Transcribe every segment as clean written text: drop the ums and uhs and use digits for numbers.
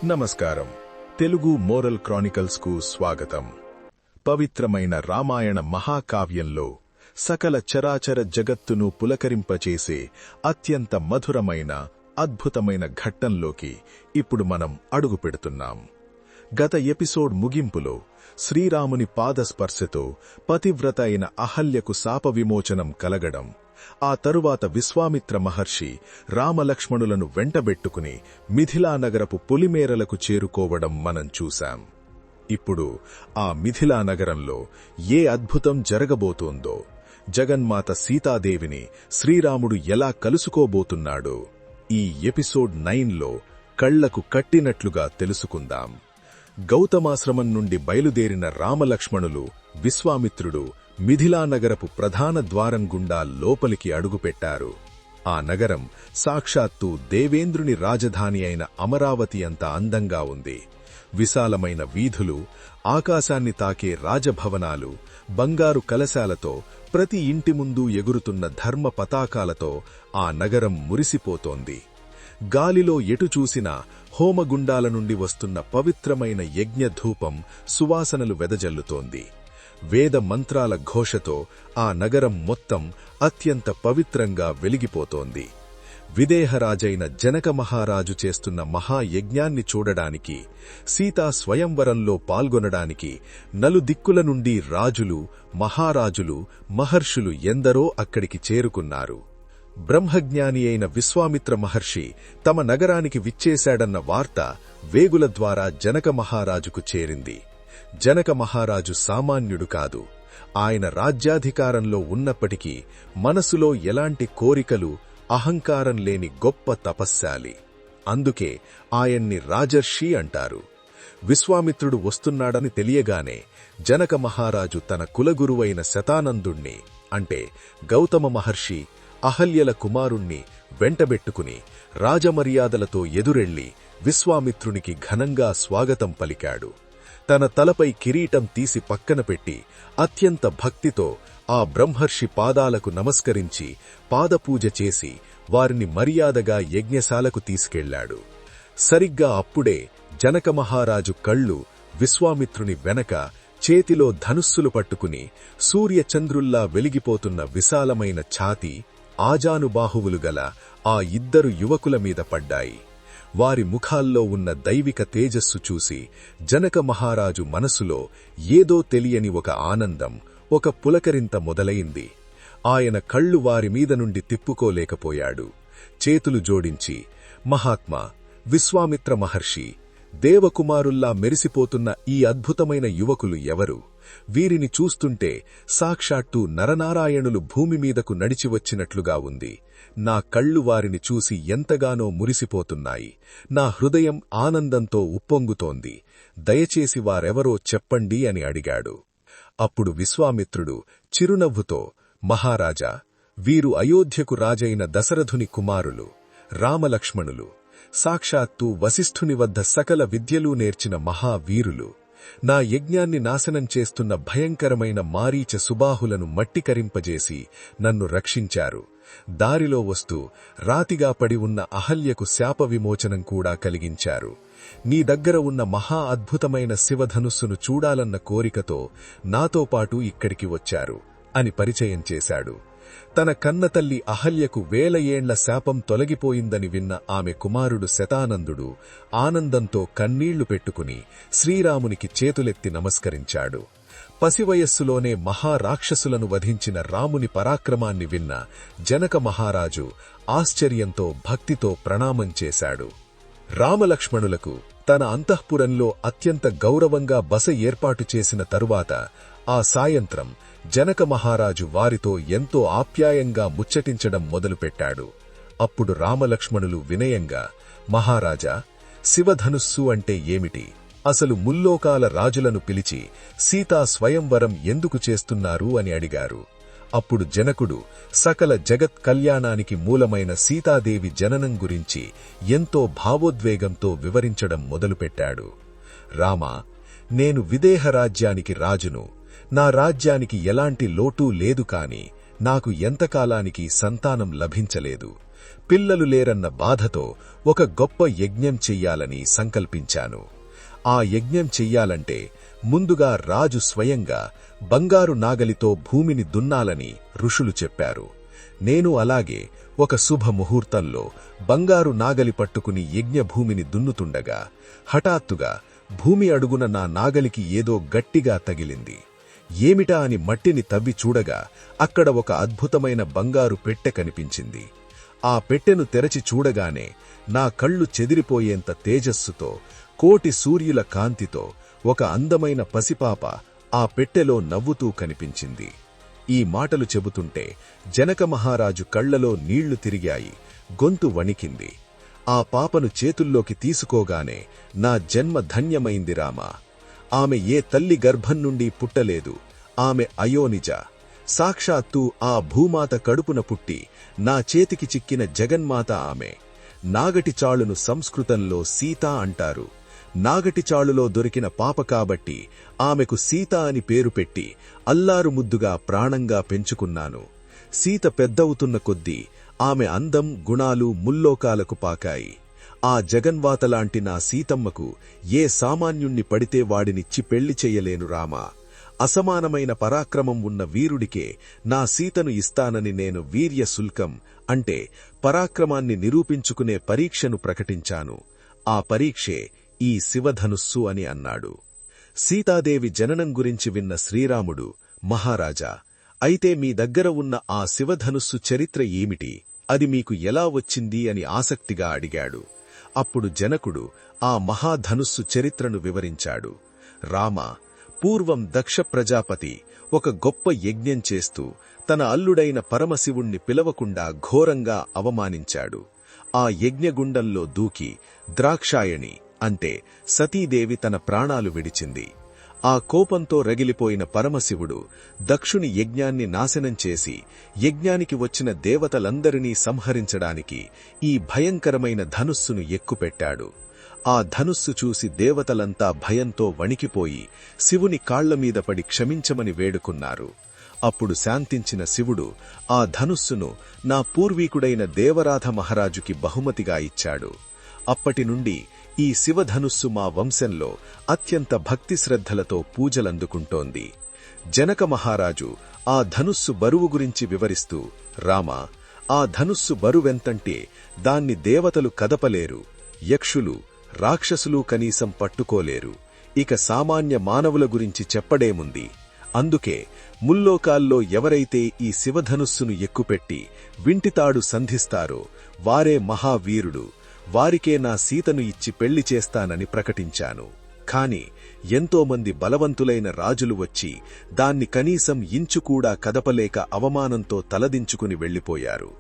నమస్కారం. Telugu moral Chronicles కు స్వాగతం. పవిత్రమైన రామాయణ మహాకావ్యంలో సకల చరాచర జగత్తును పులకరింపచేసే అత్యంత మధురమైన అద్భుతమైన ఘట్టంలోకి ఇప్పుడు మనం అడుగుపెడుతున్నాం. గత ఎపిసోడ్ ముగింపులో శ్రీరాముని పాదస్పర్శతో పతివ్రత అయిన అహల్యకు శాప విమోచనం కలగడం, ఆ తరువాత విశ్వామిత్ర మహర్షి రామలక్ష్మణులను వెంటబెట్టుకుని మిథిలానగరపు పొలిమేరలకు చేరుకోవడం మనం చూశాం. ఇప్పుడు ఆ మిథిలానగరంలో ఏ అద్భుతం జరగబోతోందో, జగన్మాత సీతాదేవిని శ్రీరాముడు ఎలా కలుసుకోబోతున్నాడో ఈ ఎపిసోడ్ 9లో కళ్లకు కట్టినట్లుగా తెలుసుకుందాం. గౌతమాశ్రమం నుండి బయలుదేరిన రామలక్ష్మణులు, విశ్వామిత్రుడు మిథిలానగరపు ప్రధాన ద్వారం గుండా లోపలికి అడుగుపెట్టారు. ఆ నగరం సాక్షాత్తు దేవేంద్రుని రాజధాని అయిన అమరావతి అంత అందంగా ఉంది. విశాలమైన వీధులు, ఆకాశాన్ని తాకే రాజభవనాలు, బంగారు కలశాలతో, ప్రతి ఇంటి ముందు ఎగురుతున్న ధర్మ పతాకాలతో ఆ నగరం మురిసిపోతోంది. గాలిలో ఎటు చూసినా హోమగుండాల నుండి వస్తున్న పవిత్రమైన యజ్ఞధూపం సువాసనలు వెదజల్లుతోంది. వేద మంత్రాల ఘోషతో ఆ నగరం మొత్తం అత్యంత పవిత్రంగా వెలిగిపోతోంది. విదేహరాజైన జనక మహారాజు చేస్తున్న మహాయజ్ఞాన్ని చూడడానికి, సీతా స్వయంవరంలో పాల్గొనడానికి నలుదిక్కుల నుండి రాజులు, మహారాజులు, మహర్షులు ఎందరో అక్కడికి చేరుకున్నారు. బ్రహ్మజ్ఞాని అయిన విశ్వామిత్ర మహర్షి తమ నగరానికి విచ్చేశాడన్న వార్త వేగుల ద్వారా జనక మహారాజుకు చేరింది. జనక మహారాజు సామాన్యుడు కాదు. ఆయన రాజ్యాధికారంలో ఉన్నప్పటికీ మనసులో ఎలాంటి కోరికలు, అహంకారం లేని గొప్ప తపస్శాలి. అందుకే ఆయన్ని రాజర్షి అంటారు. విశ్వామిత్రుడు వస్తున్నాడని తెలియగానే జనక మహారాజు తన కులగురువైన శతానందుణ్ణి, అంటే గౌతమ మహర్షి అహల్యల కుమారుణ్ణి వెంటబెట్టుకుని రాజమర్యాదలతో ఎదురెళ్లి విశ్వామిత్రునికి ఘనంగా స్వాగతం పలికాడు. తన తలపై కిరీటం తీసి పక్కన పెట్టి అత్యంత భక్తితో ఆ బ్రహ్మర్షి పాదాలకు నమస్కరించి పాదపూజ చేసి వారిని మర్యాదగా యజ్ఞశాలకు తీసుకెళ్లాడు. సరిగ్గా అప్పుడే జనక మహారాజు కళ్ళు విశ్వామిత్రుని వెనక చేతిలో ధనుస్సులు పట్టుకుని సూర్యచంద్రుల్లా వెలిగిపోతున్న విశాలమైన ఛాతీ, ఆజానుబాహువులు గల ఆ ఇద్దరు యువకుల మీద పడ్డాయి. వారి ముఖాల్లో ఉన్న దైవిక తేజస్సు చూసి జనక మహారాజు మనసులో ఏదో తెలియని ఒక ఆనందం, ఒక పులకరింత మొదలైంది. ఆయన కళ్ళు వారి మీద నుండి తిప్పుకోలేకపోయాడు. చేతులు జోడించి, మహాత్మా, విశ్వామిత్ర మహర్షి, దేవకుమారుల్లా మెరిసిపోతున్న ఈ అద్భుతమైన యువకులు ఎవరు? వీరిని చూస్తుంటే సాక్షాత్తు నరనారాయణులు భూమి మీదకు నడిచివచ్చినట్లుగా ఉంది. నా కళ్ళు వారిని చూసి ఎంతగానో మురిసిపోతున్నాయి. నా హృదయం ఆనందంతో ఉప్పొంగుతోంది. దయచేసి వారెవరో చెప్పండి అని అడిగాడు. అప్పుడు విశ్వామిత్రుడు చిరునవ్వుతో, మహారాజా, వీరు అయోధ్యకు రాజైన దశరథుని కుమారులు, రామలక్ష్మణులు. సాక్షాత్తు వశిష్ఠుని వద్ద సకల విద్యలు నేర్చిన మహావీరులు. నా యజ్ఞాన్ని నాశనం చేస్తున్న భయంకరమైన మారీచ సుబాహులను మట్టికరింపజేసి నన్ను రక్షించారు. దారిలో వస్తూ రాతిగా పడి ఉన్న అహల్యకు శాప విమోచనం కూడా కలిగించారు. నీ దగ్గర ఉన్న మహా అద్భుతమైన శివధనుస్సును చూడాలన్న కోరికతో నాతో పాటు ఇక్కడికి వచ్చారు అని పరిచయం చేశాడు. తన కన్నతల్లి అహల్యకు 1000 ఏండ్ల శాపం తొలగిపోయిందని విన్న ఆమె కుమారుడు శతానందుడు ఆనందంతో కన్నీళ్లు పెట్టుకుని శ్రీరామునికి చేతులెత్తి నమస్కరించాడు. పసివయస్సులోనే మహారాక్షసులను వధించిన రాముని పరాక్రమాన్ని విన్న జనక మహారాజు ఆశ్చర్యంతో భక్తితో ప్రణామం చేశాడు. రామలక్ష్మణులకు తన అంతఃపురంలో అత్యంత గౌరవంగా బస ఏర్పాటు చేసిన తరువాత ఆ సాయంత్రం జనక మహారాజు వారితో ఎంతో ఆప్యాయంగా ముచ్చటించడం మొదలుపెట్టాడు. అప్పుడు రామలక్ష్మణులు వినయంగా, మహారాజా, శివధనుస్సు అంటే ఏమిటి? అసలు ముల్లోకాల రాజులను పిలిచి సీతా స్వయంవరం ఎందుకు చేస్తున్నారు అని అడిగారు. అప్పుడు జనకుడు సకల జగత్ కళ్యాణానికి మూలమైన సీతాదేవి జననం గురించి ఎంతో భావోద్వేగంతో వివరించడం మొదలుపెట్టాడు. రామా, నేను విదేహ రాజ్యానికి రాజును. నా రాజ్యానికి ఎలాంటి లోటూ లేదు, కాని నాకు ఎంతకాలానికి సంతానం లభించలేదు. పిల్లలు లేరన్న బాధతో ఒక గొప్ప యజ్ఞం చెయ్యాలని సంకల్పించాను. ఆ యజ్ఞం చెయ్యాలంటే ముందుగా రాజు స్వయంగా బంగారు నాగలితో భూమిని దున్నాలని ఋషులు చెప్పారు. నేను అలాగే ఒక శుభముహూర్తంలో బంగారు నాగలి పట్టుకుని యజ్ఞభూమిని దున్నుతుండగా హఠాత్తుగా భూమి అడుగున నా నాగలికి ఏదో గట్టిగా తగిలింది. ఏమిటా అని మట్టిని తవ్వి చూడగా అక్కడ ఒక అద్భుతమైన బంగారు పెట్టె కనిపించింది. ఆ పెట్టెను తెరచి చూడగానే నా కళ్ళు చెదిరిపోయేంత తేజస్సుతో, కోటి సూర్యుల కాంతితో ఒక అందమైన పసిపాప ఆ పెట్టెలో నవ్వుతూ కనిపించింది. ఈ మాటలు చెబుతుంటే జనక మహారాజు కళ్లలో నీళ్లు తిరిగాయి, గొంతు వణికింది. ఆ పాపను చేతుల్లోకి తీసుకోగానే నా జన్మ ధన్యమైంది రామా. ఆమె ఏ తల్లి గర్భం నుండి పుట్టలేదు. ఆమె అయోనిజ, సాక్షాత్తు ఆ భూమాత కడుపున పుట్టి నా చేతికి చిక్కిన జగన్మాత ఆమె. నాగటి చాళును సంస్కృతంలో సీత అంటారు. నాగటి చాళులో దొరికిన పాప కాబట్టి ఆమెకు సీత అని పేరు పెట్టి అల్లారు ముద్దుగా ప్రాణంగా పెంచుకున్నాను. సీత పెద్దవుతున్న కొద్దీ ఆమె అందం, గుణాలు ముల్లోకాలకు పాకాయి. ఆ జగన్మాతలాంటి నా సీతమ్మకు ఏ సామాన్యుణ్ణి పడితే వాడినిచ్చి పెళ్లి చెయ్యలేను రామా. అసమానమైన పరాక్రమం ఉన్న వీరుడికే నా సీతను ఇస్తానని నేను వీర్య శుల్కం అంటే పరాక్రమాన్ని నిరూపించుకునే పరీక్షను ప్రకటించాను. ఆ పరీక్షే ఈ శివధనుస్సు అని అన్నాడు. సీతాదేవి జననం గురించి విన్న శ్రీరాముడు, మహారాజా, అయితే మీ దగ్గర ఉన్న ఆ శివధనుస్సు చరిత్ర ఏమిటి, అది మీకు ఎలా వచ్చింది అని ఆసక్తిగా అడిగాడు. అప్పుడు జనకుడు ఆ మహాధనుస్సు చరిత్రను వివరించాడు. రామా, పూర్వం దక్ష ప్రజాపతి ఒక గొప్ప యజ్ఞం చేస్తూ తన అల్లుడైన పరమశివుణ్ణి పిలవకుండా ఘోరంగా అవమానించాడు. ఆ యజ్ఞగుండంలో దూకి ద్రాక్షాయణి అంటే సతీదేవి తన ప్రాణాలు విడిచింది. ఆ కోపంతో రగిలిపోయిన పరమశివుడు దక్షుని యజ్ఞాన్ని నాశనం చేసి యజ్ఞానికి వచ్చిన దేవతలందరినీ సంహరించడానికి ఈ భయంకరమైన ధనుస్సును ఎక్కుపెట్టాడు. ఆ ధనుస్సు చూసి దేవతలంతా భయంతో వణికిపోయి శివుని కాళ్లమీద పడి క్షమించమని వేడుకున్నారు. అప్పుడు శాంతించిన శివుడు ఆ ధనుస్సును నా పూర్వీకుడైన దేవరాధ మహారాజుకి బహుమతిగా ఇచ్చాడు. అప్పటినుండి ఈ శివధనుస్సు మా వంశంలో అత్యంత భక్తిశ్రద్ధలతో పూజలందుకుంటోంది. జనక మహారాజు ఆ ధనుస్సు బరువు గురించి వివరిస్తూ, రామా, ఆ ధనుస్సు బరువెంతంటే దాన్ని దేవతలు కదపలేరు, యక్షులు, రాక్షసులు కనీసం పట్టుకోలేరు. ఇక సామాన్య మానవుల గురించి చెప్పడేముంది. అందుకే ముల్లోకాల్లో ఎవరైతే ఈ శివధనుస్సును ఎక్కుపెట్టి వింటితాడు సంధిస్తారో వారే మహావీరుడు. వారికే నా సీతను ఇచ్చి పెళ్లి చేస్తానని ప్రకటించాను. కాని ఎంతోమంది బలవంతులైన రాజులు వచ్చి దాన్ని కనీసం ఇంచుకూడా కదపలేక అవమానంతో తలదించుకుని వెళ్లిపోయారు.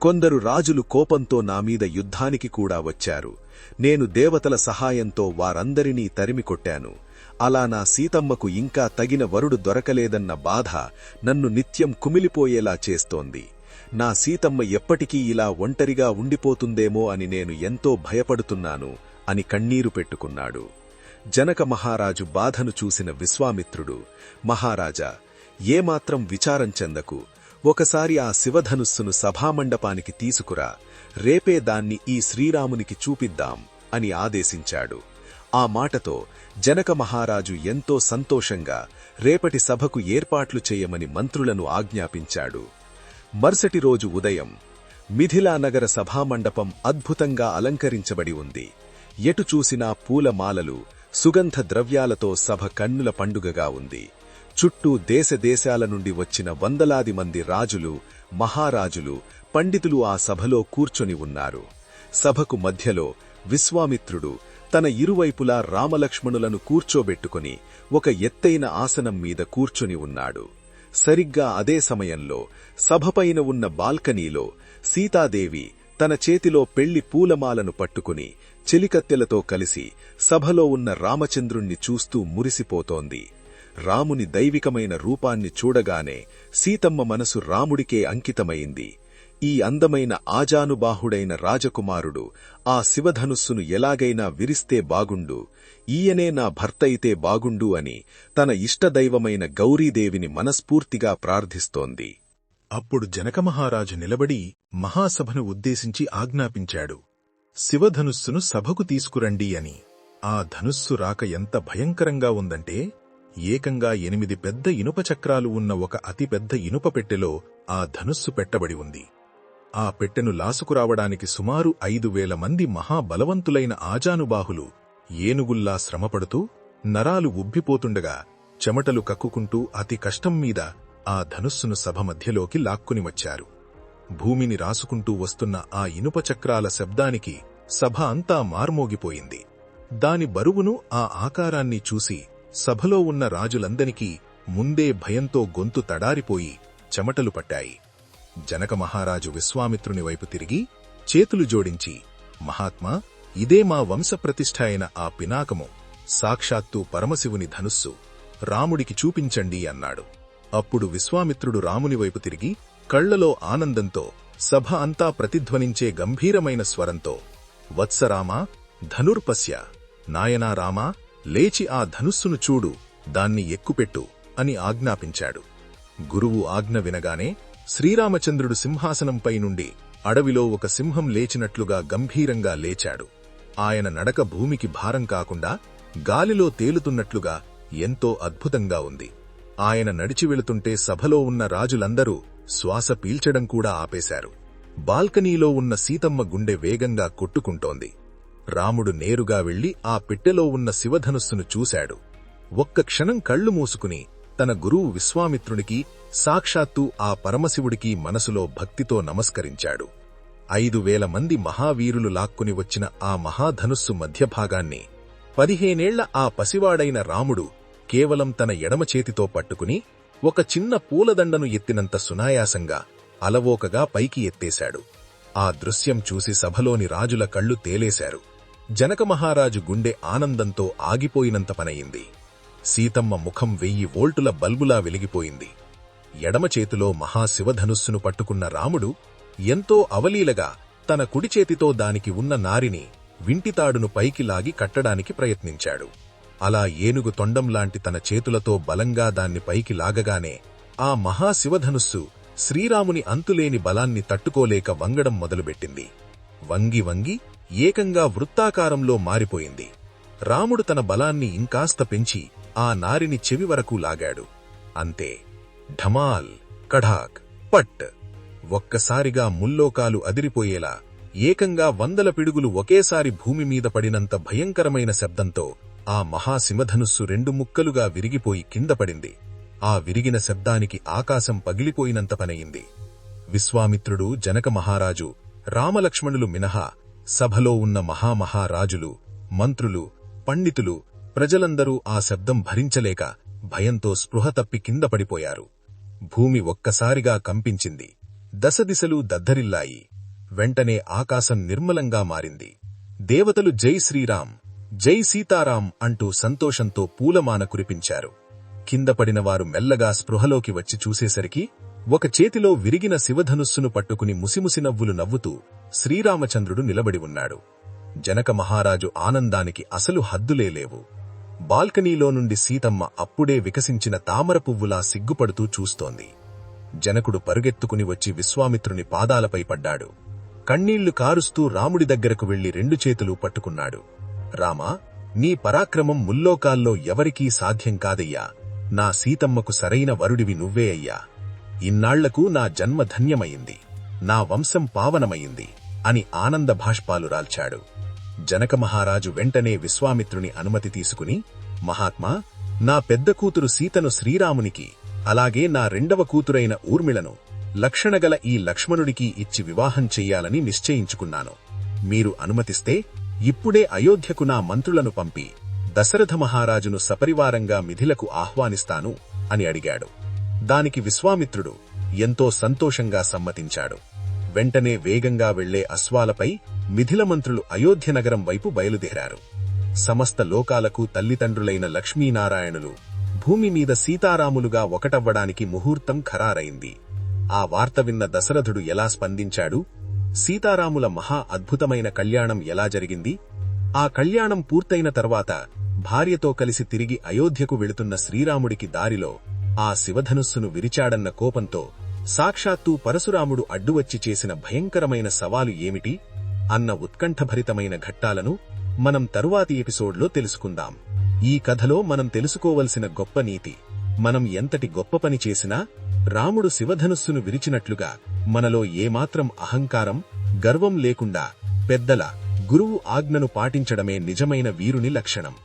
కొందరు రాజులు కోపంతో నామీద యుద్ధానికి కూడా వచ్చారు. నేను దేవతల సహాయంతో వారందరినీ తరిమికొట్టాను. అలా నా సీతమ్మకు ఇంకా తగిన వరుడు దొరకలేదన్న బాధ నన్ను నిత్యం కుమిలిపోయేలా చేస్తోంది. నా సీతమ్మ ఎప్పటికీ ఇలా ఒంటరిగా ఉండిపోతుందేమో అని నేను ఎంతో భయపడుతున్నాను అని కన్నీరు పెట్టుకున్నాడు. జనక మహారాజు బాధను చూసిన విశ్వామిత్రుడు, మహారాజా, ఏమాత్రం విచారం చెందకు. ఒకసారి ఆ శివధనుస్సును సభామండపానికి తీసుకురా, రేపే దాన్ని ఈ శ్రీరామునికి చూపిద్దాం అని ఆదేశించాడు. ఆ మాటతో జనక మహారాజు ఎంతో సంతోషంగా రేపటి సభకు ఏర్పాట్లు చేయమని మంత్రులను ఆజ్ఞాపించాడు. మరుసటి రోజు ఉదయం మిథిలానగర సభామండపం అద్భుతంగా అలంకరించబడి ఉంది. ఎటు చూసినా పూలమాలలు, సుగంధ ద్రవ్యాలతో సభ కన్నుల పండుగగా ఉంది. చుట్టూ దేశదేశాల నుండి వచ్చిన వందలాది మంది రాజులు, మహారాజులు, పండితులు ఆ సభలో కూర్చొని ఉన్నారు. సభకు మధ్యలో విశ్వామిత్రుడు తన ఇరువైపులా రామలక్ష్మణులను కూర్చోబెట్టుకుని ఒక ఎత్తైన ఆసనం మీద కూర్చొని ఉన్నాడు. సరిగ్గా అదే సమయంలో సభపైన ఉన్న బాల్కనీలో సీతాదేవి తన చేతిలో పెళ్లి పూలమాలను పట్టుకుని చెలికత్తెలతో కలిసి సభలో ఉన్న రామచంద్రుణ్ణి చూస్తూ మురిసిపోతోంది. రాముని దైవికమైన రూపాన్ని చూడగానే సీతమ్మ మనసు రాముడికే అంకితమైంది. ఈ అందమైన ఆజానుబాహుడైన రాజకుమారుడు ఆ శివధనుస్సును ఎలాగైనా విరిస్తే బాగుండు, ఈయనే నా భర్తయితే బాగుండు అని తన ఇష్టదైవమైన గౌరీదేవిని మనస్ఫూర్తిగా ప్రార్థిస్తోంది. అప్పుడు జనకమహారాజు నిలబడి, మహాసభను ఉద్దేశించి ఆజ్ఞాపించాడు. శివధనుస్సును సభకు తీసుకురండి అని. ఆ ధనుస్సు రాక ఎంత భయంకరంగా ఉందంటే, ఏకంగా 8 పెద్ద ఇనుప చక్రాలు ఉన్న ఒక అతిపెద్ద ఇనుప పెట్టెలో ఆ ధనుస్సు పెట్టబడి ఉంది. ఆ పెట్టెను లాసుకురావడానికి సుమారు 5,000 మంది మహాబలవంతులైన ఆజానుబాహులు ఏనుగుల్లా శ్రమపడుతూ, నరాలు ఉబ్బిపోతుండగా, చెమటలు కక్కుకుంటూ అతి కష్టం మీద ఆ ధనుస్సును సభ మధ్యలోకి లాక్కుని వచ్చారు. భూమిని రాసుకుంటూ వస్తున్న ఆ ఇనుప చక్రాల శబ్దానికి సభ అంతా మార్మోగిపోయింది. దాని బరువును, ఆ ఆకారాన్ని చూసి సభలో ఉన్న రాజులందరికీ ముందే భయంతో గొంతు తడారిపోయి చెమటలు పట్టాయి. జనక మహారాజు విశ్వామిత్రుని వైపు తిరిగి చేతులు జోడించి, మహాత్మా, ఇదే మా వంశప్రతిష్ఠ అయిన ఆ పినాకము, సాక్షాత్తు పరమశివుని ధనుస్సు, రాముడికి చూపించండి అన్నాడు. అప్పుడు విశ్వామిత్రుడు రాముని వైపు తిరిగి కళ్లలో ఆనందంతో, సభ అంతా ప్రతిధ్వనించే గంభీరమైన స్వరంతో, వత్సరామా, ధనుర్పశ్య, నాయనా రామా, లేచి ఆ ధనుస్సును చూడు, దాన్ని ఎక్కుపెట్టు అని ఆజ్ఞాపించాడు. గురువు ఆజ్ఞ వినగానే శ్రీరామచంద్రుడు సింహాసనంపై నుండి అడవిలో ఒక సింహం లేచినట్లుగా గంభీరంగా లేచాడు. ఆయన నడక భూమికి భారం కాకుండా గాలిలో తేలుతున్నట్లుగా ఎంతో అద్భుతంగా ఉంది. ఆయన నడిచి వెళుతుంటే సభలో ఉన్న రాజులందరూ శ్వాస పీల్చడం కూడా ఆపేశారు. బాల్కనీలో ఉన్న సీతమ్మ గుండె వేగంగా కొట్టుకుంటోంది. రాముడు నేరుగా వెళ్లి ఆ పెట్టెలో ఉన్న శివధనుస్సును చూశాడు. ఒక్క క్షణం కళ్లు మూసుకుని తన గురువు విశ్వామిత్రునికి, సాక్షాత్తు ఆ పరమశివుడికి మనసులో భక్తితో నమస్కరించాడు. 5,000 మంది మహావీరులు లాక్కుని వచ్చిన ఆ మహాధనుస్సు మధ్యభాగాన్ని 15 ఏళ్ల ఆ పసివాడైన రాముడు కేవలం తన ఎడమ చేతితో పట్టుకుని ఒక చిన్న పూలదండను ఎత్తినంత సునాయాసంగా, అలవోకగా పైకి ఎత్తేశాడు. ఆ దృశ్యం చూసి సభలోని రాజుల కళ్లు తేలేశారు. జనక మహారాజు గుండె ఆనందంతో ఆగిపోయినంత పనయింది. సీతమ్మ ముఖం 1000 వోల్టుల బల్బులా వెలిగిపోయింది. ఎడమ చేతిలో మహాశివధనుస్సును పట్టుకున్న రాముడు ఎంతో అవలీలగా తన కుడి చేతితో దానికి ఉన్న నారిని, వింటితాడును పైకి లాగి కట్టడానికి ప్రయత్నించాడు. అలా ఏనుగు తొండంలాంటి తన చేతులతో బలంగా దాన్ని పైకి లాగగానే ఆ మహాశివధనుస్సు శ్రీరాముని అంతులేని బలాన్ని తట్టుకోలేక వంగడం మొదలుపెట్టింది. వంగి వంగి ఏకంగా వృత్తాకారంలో మారిపోయింది. రాముడు తన బలాన్ని ఇంకాస్త పెంచి ఆ నారిని చెవి వరకు లాగాడు. అంతే, ఢమాల్, కఢాక్, పట్! ఒక్కసారిగా ముల్లోకాలు అదిరిపోయేలా ఏకంగా 100 పిడుగులు ఒకేసారి భూమి మీద పడినంత భయంకరమైన శబ్దంతో ఆ మహాశివధనుస్సు 2 ముక్కలుగా విరిగిపోయి కిందపడింది. ఆ విరిగిన శబ్దానికి ఆకాశం పగిలిపోయినంత పనయింది. విశ్వామిత్రుడు, జనక మహారాజు, రామలక్ష్మణులు మినహా సభలో ఉన్న మహామహారాజులు, మంత్రులు, పండితులు, ప్రజలందరూ ఆ శబ్దం భరించలేక భయంతో స్పృహ తప్పి కింద పడిపోయారు. భూమి ఒక్కసారిగా కంపించింది. దశదిశలు దద్దరిల్లాయి. వెంటనే ఆకాశం నిర్మలంగా మారింది. దేవతలు జై శ్రీరామ్, జై సీతారాం అంటూ సంతోషంతో పూలమాన కురిపించారు. కిందపడినవారు మెల్లగా స్పృహలోకి వచ్చి చూసేసరికి ఒక చేతిలో విరిగిన శివధనుస్సును పట్టుకుని ముసిముసి నవ్వులు నవ్వుతూ శ్రీరామచంద్రుడు నిలబడి ఉన్నాడు. జనక మహారాజు ఆనందానికి అసలు హద్దులేలేవు. బాల్కనీలో నుండి సీతమ్మ అప్పుడే వికసించిన తామర పువ్వులా సిగ్గుపడుతూ చూస్తోంది. జనకుడు పరుగెత్తుకుని వచ్చి విశ్వామిత్రుని పాదాలపై పడ్డాడు. కన్నీళ్లు కారుస్తూ రాముడి దగ్గరకు వెళ్లి 2 చేతులు పట్టుకున్నాడు. రామా, నీ పరాక్రమం ముల్లోకాల్లో ఎవరికీ సాధ్యం కాదయ్యా. నా సీతమ్మకు సరైన వరుడివి నువ్వే అయ్యా. ఇన్నాళ్లకు నా జన్మ ధన్యమయింది, నా వంశం పావనమయింది అని ఆనంద భాష్పాలు రాల్చాడు. జనక మహారాజు వెంటనే విశ్వామిత్రుని అనుమతి తీసుకుని, మహాత్మా, నా పెద్ద కూతురు సీతను శ్రీరామునికి, అలాగే నా 2వ కూతురైన ఊర్మిళను లక్షణగల ఈ లక్ష్మణుడికి ఇచ్చి వివాహం చెయ్యాలని నిశ్చయించుకున్నాను. మీరు అనుమతిస్తే ఇప్పుడే అయోధ్యకు నా మంత్రులను పంపి దశరథ మహారాజును సపరివారంగా మిథిలకు ఆహ్వానిస్తాను అని అడిగాడు. దానికి విశ్వామిత్రుడు ఎంతో సంతోషంగా సమ్మతించాడు. వెంటనే వేగంగా వెళ్లే అశ్వాలపై మిథిల మంత్రులు అయోధ్య నగరం వైపు బయలుదేరారు. సమస్త లోకాలకు తల్లిదండ్రులైన లక్ష్మీనారాయణులు భూమి మీద సీతారాములుగా ఒకటవ్వడానికి ముహూర్తం ఖరారైంది. ఆ వార్త విన్న దశరథుడు ఎలా స్పందించాడు? సీతారాముల మహా అద్భుతమైన కళ్యాణం ఎలా జరిగింది? ఆ కళ్యాణం పూర్తయిన తర్వాత భార్యతో కలిసి తిరిగి అయోధ్యకు వెళుతున్న శ్రీరాముడికి దారిలో ఆ శివధనుస్సును విరిచాడన్న కోపంతో సాక్షాత్తూ పరశురాముడు అడ్డువచ్చి చేసిన భయంకరమైన సవాలు ఏమిటి అన్న ఉత్కంఠభరితమైన ఘట్టాలను మనం తరువాతి ఎపిసోడ్లో తెలుసుకుందాం. ఈ కథలో మనం తెలుసుకోవలసిన గొప్ప నీతి, మనం ఎంతటి గొప్ప పని చేసినా రాముడు శివధనుస్సును విరిచినట్లుగా మనలో ఏమాత్రం అహంకారం, గర్వం లేకుండా పెద్దల, గురువు ఆజ్ఞను పాటించడమే నిజమైన వీరుని లక్షణం.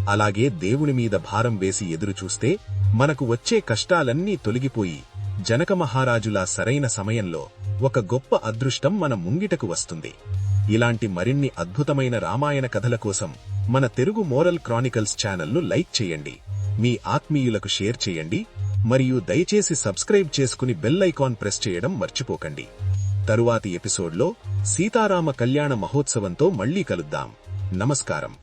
అలాగే దేవుని మీద భారం వేసి ఎదురుచూస్తే మనకు వచ్చే కష్టాలన్నీ తొలగిపోయి జనక మహారాజులా సరైన సమయంలో ఒక గొప్ప అదృష్టం మన ముంగిటకు వస్తుంది. ఇలాంటి మరిన్ని అద్భుతమైన రామాయణ కథల కోసం మన తెలుగు మోరల్ క్రానికల్స్ ఛానల్ను లైక్ చేయండి, మీ ఆత్మీయులకు షేర్ చేయండి, మరియు దయచేసి సబ్స్క్రైబ్ చేసుకుని బెల్ ఐకాన్ ప్రెస్ చేయడం మర్చిపోకండి. తరువాతి ఎపిసోడ్లో సీతారామ కళ్యాణ మహోత్సవంతో మళ్లీ కలుద్దాం. నమస్కారం.